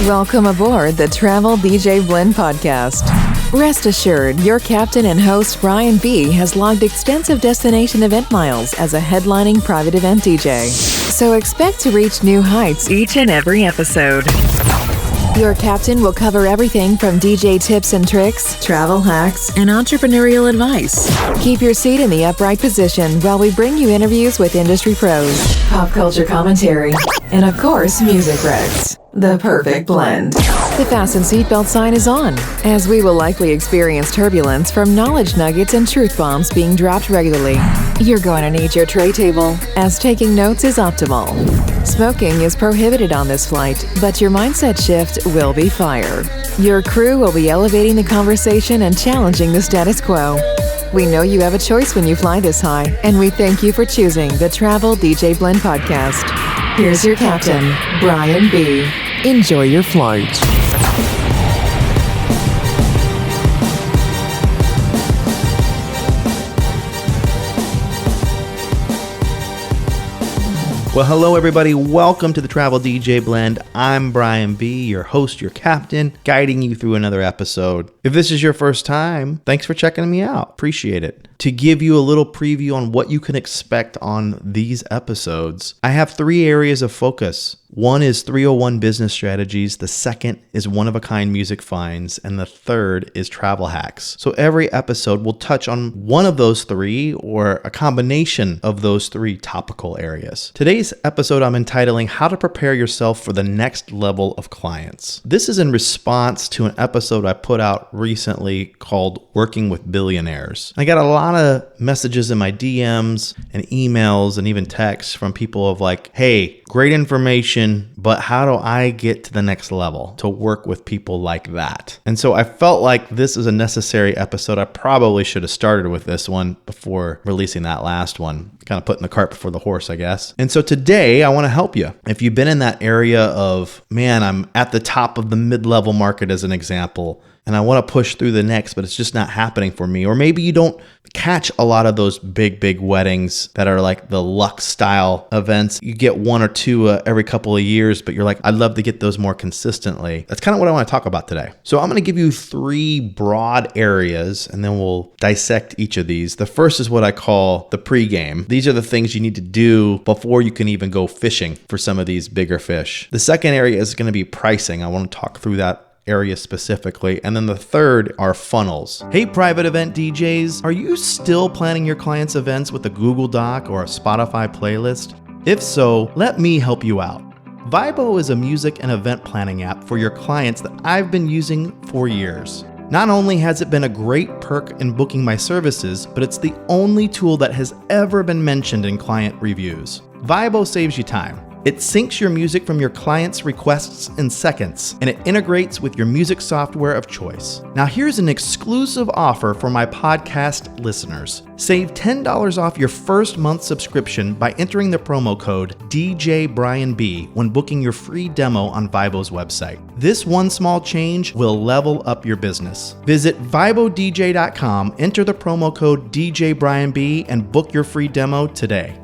Welcome aboard the Travel DJ Blend podcast. Rest assured, your captain and host Brian B. has logged extensive destination event miles as a headlining private event DJ. So expect to reach new heights each and every episode. Your captain will cover everything from DJ tips and tricks, travel hacks, and entrepreneurial advice. Keep your seat in the upright position while we bring you interviews with industry pros, pop culture commentary, and of course, music recs. The perfect blend. The fasten seatbelt sign is on, as we will likely experience turbulence from knowledge nuggets and truth bombs being dropped regularly. You're going to need your tray table, as taking notes is optimal. Smoking is prohibited on this flight, but your mindset shift will be fire. Your crew will be elevating the conversation and challenging the status quo. We know you have a choice when you fly this high, and we thank you for choosing the Travel DJ Blend podcast. Here's your captain, Brian B. Enjoy your flight. Well, hello everybody. Welcome to the Travel DJ Blend. I'm Brian B., your host, your captain, guiding you through another episode. If this is your first time, thanks for checking me out. Appreciate it. To give you a little preview on what you can expect on these episodes, I have 3 areas of focus. One is 301 business strategies, the second is one-of-a-kind music finds, and the third is travel hacks. So every episode will touch on one of those 3 or a combination of those 3 topical areas. Today's episode I'm entitling How to Prepare Yourself for the Next Level of Clients. This is in response to an episode I put out recently called Working with Billionaires. I got a lot of messages in my DMs and emails and even texts from people of like, hey, great information, but how do I get to the next level to work with people like that? And so I felt like this is a necessary episode. I probably should have started with this one before releasing that last one. Kind of putting the cart before the horse, I guess. And so today I want to help you. If you've been in that area of, man, I'm at the top of the mid-level market as an example, and I want to push through the next, but it's just not happening for me. Or maybe you don't catch a lot of those big weddings that are like the Lux style events. You get 1 or 2 every couple of years, but you're like, I'd love to get those more consistently. That's kind of what I want to talk about today. So I'm going to give you 3 broad areas, and then we'll dissect each of these. The first is what I call the pregame. These are the things you need to do before you can even go fishing for some of these bigger fish. The second area is going to be pricing. I want to talk through that area specifically. And then the third are funnels. Hey, private event DJs, are you still planning your clients' events with a Google Doc or a Spotify playlist? If so, let me help you out. Vibo is a music and event planning app for your clients that I've been using for years. Not only has it been a great perk in booking my services, but it's the only tool that has ever been mentioned in client reviews. Vibo saves you time. It syncs your music from your clients' requests in seconds, and it integrates with your music software of choice. Now here's an exclusive offer for my podcast listeners. Save $10 off your first month subscription by entering the promo code DJBrianB when booking your free demo on Vibo's website. This one small change will level up your business. Visit ViboDJ.com, enter the promo code DJBrianB, and book your free demo today.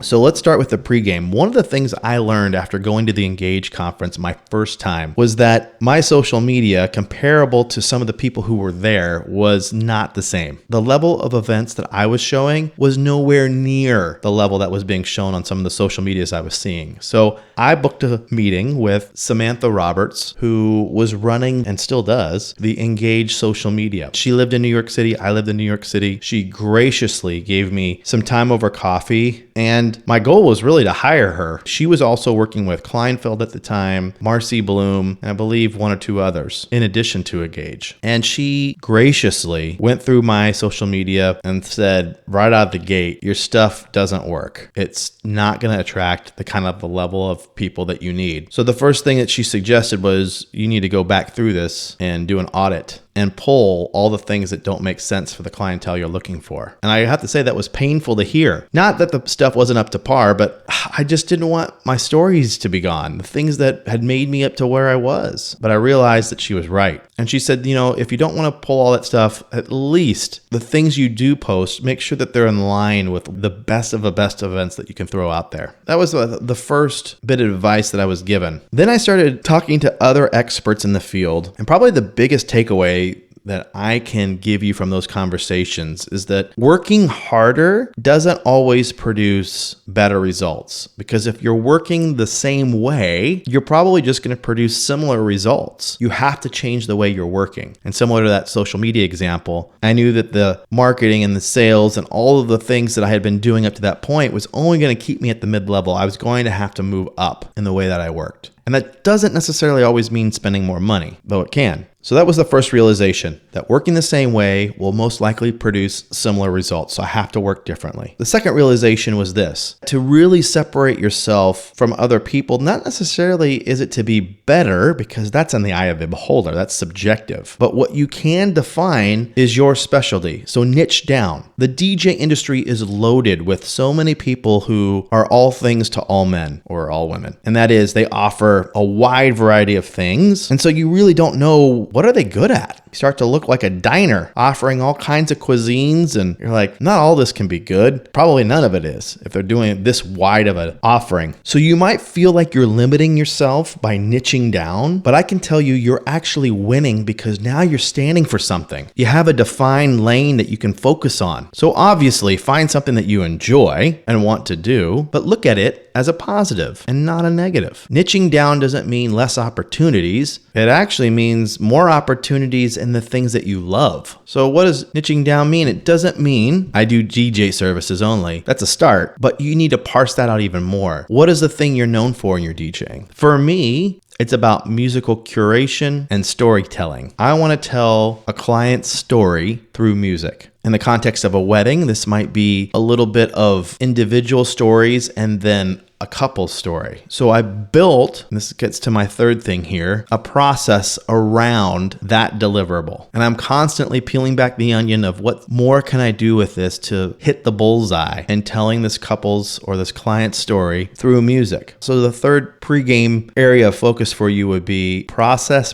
So let's start with the pregame. One of the things I learned after going to the Engage conference my first time was that my social media, comparable to some of the people who were there, was not the same. The level of events that I was showing was nowhere near the level that was being shown on some of the social medias I was seeing. So I booked a meeting with Samantha Roberts, who was running and still does the Engage social media. She lived in New York City. I lived in New York City. She graciously gave me some time over coffee, and my goal was really to hire her. She was also working with Clientele at the time, Marcy Bloom, and I believe 1 or 2 others, in addition to Engage. And she graciously went through my social media and said, right out of the gate, your stuff doesn't work. It's not going to attract the kind of the level of people that you need. So the first thing that she suggested was, you need to go back through this and do an audit and pull all the things that don't make sense for the clientele you're looking for. And I have to say that was painful to hear. Not that the stuff wasn't up to par, but I just didn't want my stories to be gone, the things that had made me up to where I was. But I realized that she was right. And she said, if you don't want to pull all that stuff, at least the things you do post, make sure that they're in line with the best of the best events that you can throw out there. That was the first bit of advice that I was given. Then I started talking to other experts in the field, and probably the biggest takeaway that I can give you from those conversations is that working harder doesn't always produce better results, because if you're working the same way, you're probably just going to produce similar results. You have to change the way you're working. And similar to that social media example, I knew that the marketing and the sales and all of the things that I had been doing up to that point was only going to keep me at the mid-level. I was going to have to move up in the way that I worked. And that doesn't necessarily always mean spending more money, though it can. So that was the first realization, that working the same way will most likely produce similar results. So I have to work differently. The second realization was this: to really separate yourself from other people, not necessarily is it to be better, because that's in the eye of the beholder, that's subjective. But what you can define is your specialty. So niche down. The DJ industry is loaded with so many people who are all things to all men or all women. And that is, they offer a wide variety of things. And so you really don't know, what are they good at? You start to look like a diner offering all kinds of cuisines, and you're like, not all this can be good. Probably none of it is if they're doing this wide of an offering. So you might feel like you're limiting yourself by niching down, but I can tell you you're actually winning, because now you're standing for something. You have a defined lane that you can focus on. So obviously find something that you enjoy and want to do, but look at it as a positive and not a negative. Niching down doesn't mean less opportunities. It actually means more opportunities in the things that you love. So what does niching down mean? It doesn't mean I do DJ services only. That's a start, but you need to parse that out even more. What is the thing you're known for in your DJing? For me, it's about musical curation and storytelling. I want to tell a client's story through music. In the context of a wedding, this might be a little bit of individual stories and then a couple story. So I built, and this gets to my third thing here, a process around that deliverable. And I'm constantly peeling back the onion of what more can I do with this to hit the bullseye and telling this couple's or this client's story through music. So the third pregame area of focus for you would be process.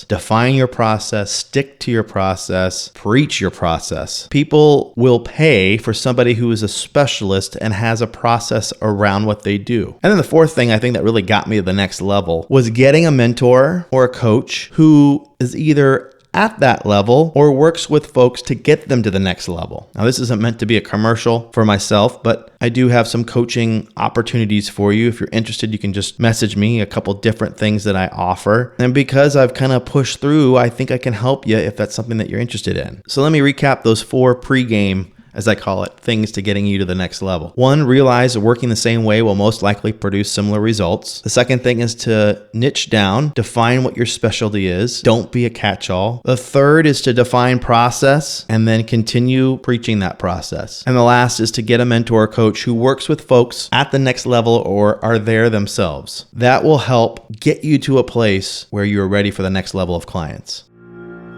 Define your process, stick to your process, preach your process. People will pay for somebody who is a specialist and has a process around what they do. And then the fourth thing I think that really got me to the next level was getting a mentor or a coach who is either at that level or works with folks to get them to the next level. Now, this isn't meant to be a commercial for myself, but I do have some coaching opportunities for you. If you're interested, you can just message me a couple different things that I offer. And because I've kind of pushed through, I think I can help you if that's something that you're interested in. So let me recap those 4 pregame, as I call it, things to getting you to the next level. 1, realize that working the same way will most likely produce similar results. The second thing is to niche down, define what your specialty is. Don't be a catch-all. The third is to define process and then continue preaching that process. And the last is to get a mentor or coach who works with folks at the next level or are there themselves. That will help get you to a place where you're ready for the next level of clients.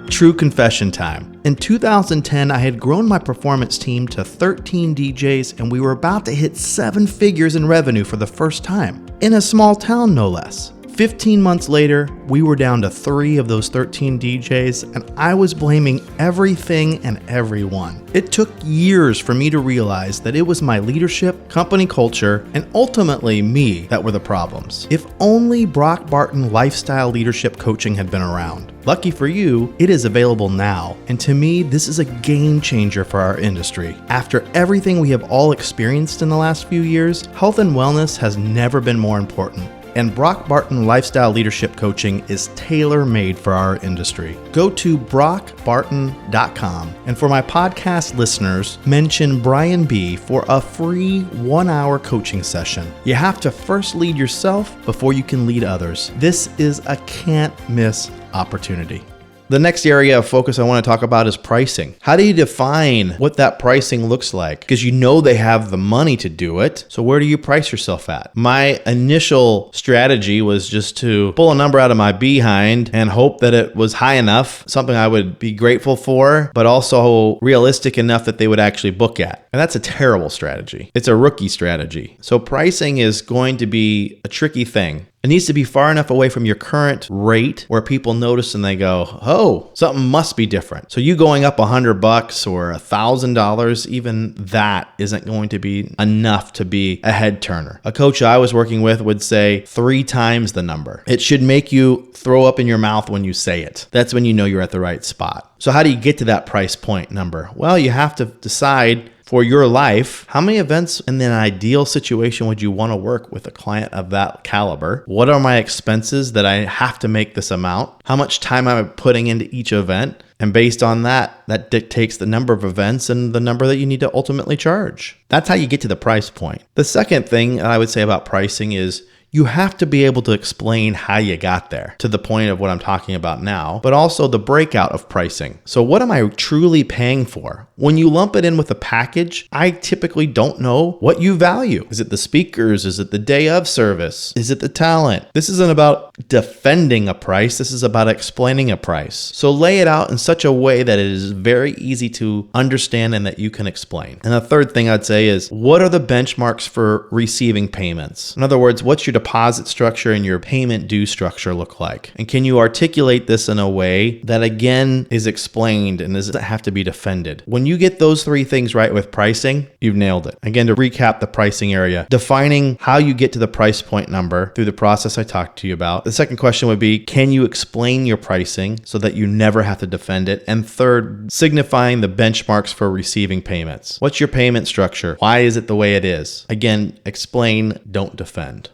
True confession time. In 2010, I had grown my performance team to 13 DJs, and we were about to hit 7 figures in revenue for the first time, in a small town no less. 15 months later, we were down to 3 of those 13 DJs, and I was blaming everything and everyone. It took years for me to realize that it was my leadership, company culture, and ultimately me that were the problems. If only Brock Barton Lifestyle Leadership Coaching had been around. Lucky for you, it is available now. And to me, this is a game changer for our industry. After everything we have all experienced in the last few years, health and wellness has never been more important. And Brock Barton Lifestyle Leadership Coaching is tailor-made for our industry. Go to brockbarton.com, and for my podcast listeners, mention Brian B for a free 1-hour coaching session. You have to first lead yourself before you can lead others. This is a can't-miss opportunity. The next area of focus I want to talk about is pricing. How do you define what that pricing looks like? Because you know they have the money to do it. So where do you price yourself at? My initial strategy was just to pull a number out of my behind and hope that it was high enough, something I would be grateful for, but also realistic enough that they would actually book at. And that's a terrible strategy. It's a rookie strategy. So pricing is going to be a tricky thing. It needs to be far enough away from your current rate where people notice and they go, oh, something must be different. So you going up $100 or $1,000, even that isn't going to be enough to be a head turner. A coach I was working with would say 3 times the number. It should make you throw up in your mouth when you say it. That's when you know you're at the right spot. So how do you get to that price point number? Well, you have to decide for your life, how many events in an ideal situation would you want to work with a client of that caliber? What are my expenses that I have to make this amount? How much time am I putting into each event? And based on that, that dictates the number of events and the number that you need to ultimately charge. That's how you get to the price point. The second thing I would say about pricing is you have to be able to explain how you got there to the point of what I'm talking about now, but also the breakout of pricing. So what am I truly paying for? When you lump it in with a package, I typically don't know what you value. Is it the speakers? Is it the day of service? Is it the talent? This isn't about defending a price. This is about explaining a price. So lay it out in such a way that it is very easy to understand and that you can explain. And the third thing I'd say is, what are the benchmarks for receiving payments? In other words, what's your deposit structure and your payment due structure look like? And can you articulate this in a way that again is explained and doesn't have to be defended? When you get those 3 things right with pricing, you've nailed it. Again, to recap the pricing area, defining how you get to the price point number through the process I talked to you about. The second question would be, can you explain your pricing so that you never have to defend it? And third, signifying the benchmarks for receiving payments. What's your payment structure? Why is it the way it is? Again, explain, don't defend.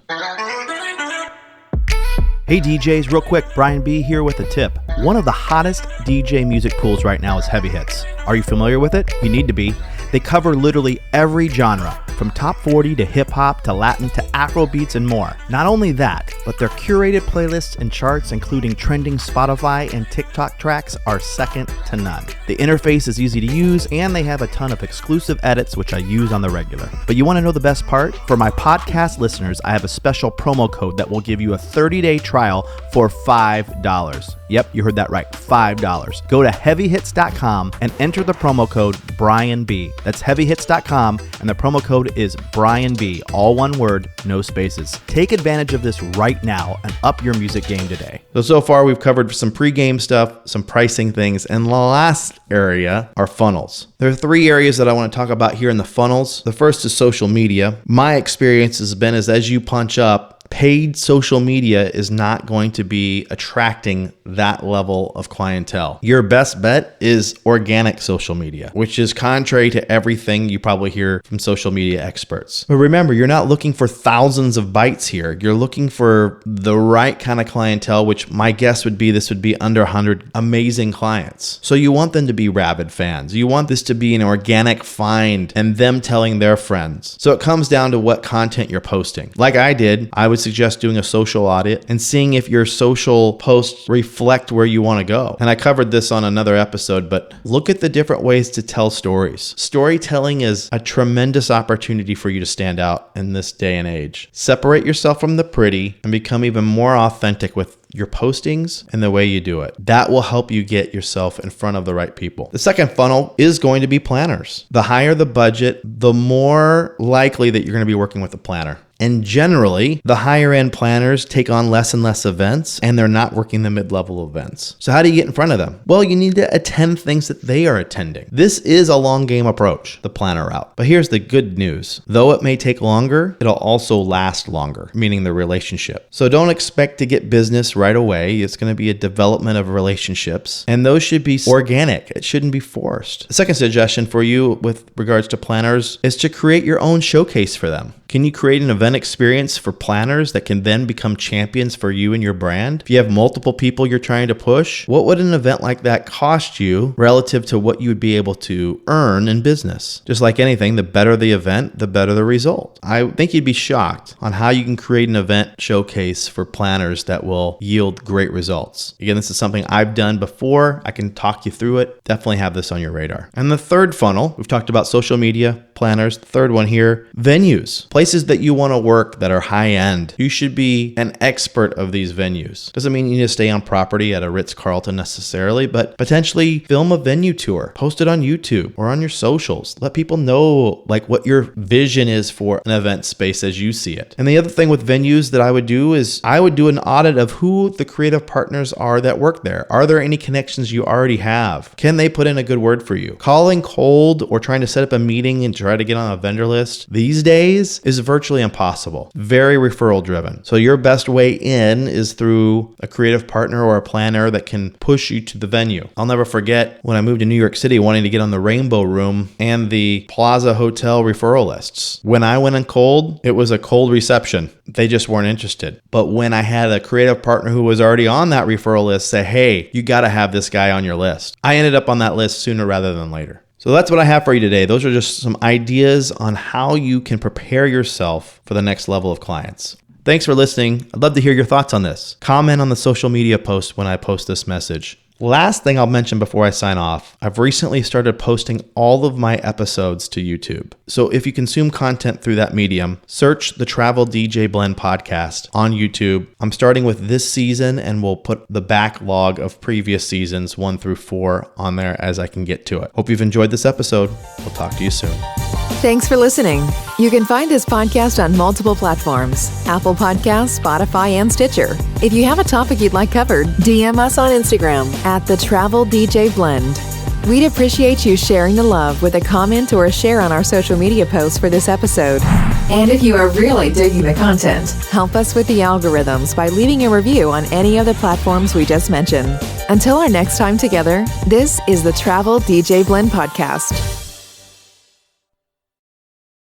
Hey DJs, real quick, Brian B here with a tip. One of the hottest DJ music pools right now is Heavy Hits. Are you familiar with it? You need to be. They cover literally every genre, from top 40 to hip hop to Latin to Afro beats and more. Not only that, but their curated playlists and charts, including trending Spotify and TikTok tracks, are second to none. The interface is easy to use, and they have a ton of exclusive edits, which I use on the regular. But you want to know the best part? For my podcast listeners, I have a special promo code that will give you a 30-day trial for $5. Yep, you heard that right, $5. Go to heavyhits.com and enter the promo code BrianB. That's heavyhits.com, and the promo code is BrianB, all one word, no spaces. Take advantage of this right now and up your music game today. So far we've covered some pre-game stuff, some pricing things, and the last area are funnels. There are 3 areas that I want to talk about here in the funnels. The first is social media. My experience has been as you punch up, paid social media is not going to be attracting that level of clientele. Your best bet is organic social media, which is contrary to everything you probably hear from social media experts. But remember, you're not looking for thousands of bites here. You're looking for the right kind of clientele, which my guess would be this would be under 100 amazing clients. So you want them to be rabid fans. You want this to be an organic find and them telling their friends. So it comes down to what content you're posting. Like I did, I would suggest doing a social audit and seeing if your social posts reflect where you want to go. And I covered this on another episode, but look at the different ways to tell stories. Storytelling is a tremendous opportunity for you to stand out in this day and age. Separate yourself from the pretty and become even more authentic with your postings and the way you do it. That will help you get yourself in front of the right people. The second funnel is going to be planners. The higher the budget, the more likely that you're going to be working with a planner. And generally, the higher end planners take on less and less events, and they're not working the mid-level events. So how do you get in front of them? Well, you need to attend things that they are attending. This is a long game approach, the planner route. But here's the good news. Though it may take longer, it'll also last longer, meaning the relationship. So don't expect to get business right away. It's going to be a development of relationships, and those should be organic. It shouldn't be forced. The second suggestion for you with regards to planners is to create your own showcase for them. Can you create an event experience for planners that can then become champions for you and your brand? If you have multiple people you're trying to push, what would an event like that cost you relative to what you would be able to earn in business? Just like anything, the better the event, the better the result. I think you'd be shocked on how you can create an event showcase for planners that will yield great results. Again, this is something I've done before. I can talk you through it. Definitely have this on your radar. And the third funnel, we've talked about social media, planners. The third one here, venues, places that you want to to work that are high end. You should be an expert of these venues. Doesn't mean you need to stay on property at a Ritz-Carlton necessarily, but potentially film a venue tour, post it on YouTube or on your socials. Let people know like what your vision is for an event space as you see it. And the other thing with venues that I would do is I would do an audit of who the creative partners are that work there. Are there any connections you already have? Can they put in a good word for you? Calling cold or trying to set up a meeting and try to get on a vendor list these days is virtually impossible. Very referral driven. So your best way in is through a creative partner or a planner that can push you to the venue. I'll never forget when I moved to New York City wanting to get on the Rainbow Room and the Plaza Hotel referral lists. When I went in cold, it was a cold reception. They just weren't interested. But when I had a creative partner who was already on that referral list say, hey, you got to have this guy on your list, I ended up on that list sooner rather than later. So that's what I have for you today. Those are just some ideas on how you can prepare yourself for the next level of clients. Thanks for listening. I'd love to hear your thoughts on this. Comment on the social media post when I post this message. Last thing I'll mention before I sign off, I've recently started posting all of my episodes to YouTube. So if you consume content through that medium, search the Travel DJ Blend podcast on YouTube. I'm starting with this season and we'll put the backlog of previous seasons 1 through 4 on there as I can get to it. Hope you've enjoyed this episode. We'll talk to you soon. Thanks for listening. You can find this podcast on multiple platforms: Apple Podcasts, Spotify, and Stitcher. If you have a topic you'd like covered, DM us on Instagram at the Travel DJ Blend. We'd appreciate you sharing the love with a comment or a share on our social media posts for this episode. And if you are really digging the content, help us with the algorithms by leaving a review on any of the platforms we just mentioned. Until our next time together, this is the Travel DJ Blend Podcast.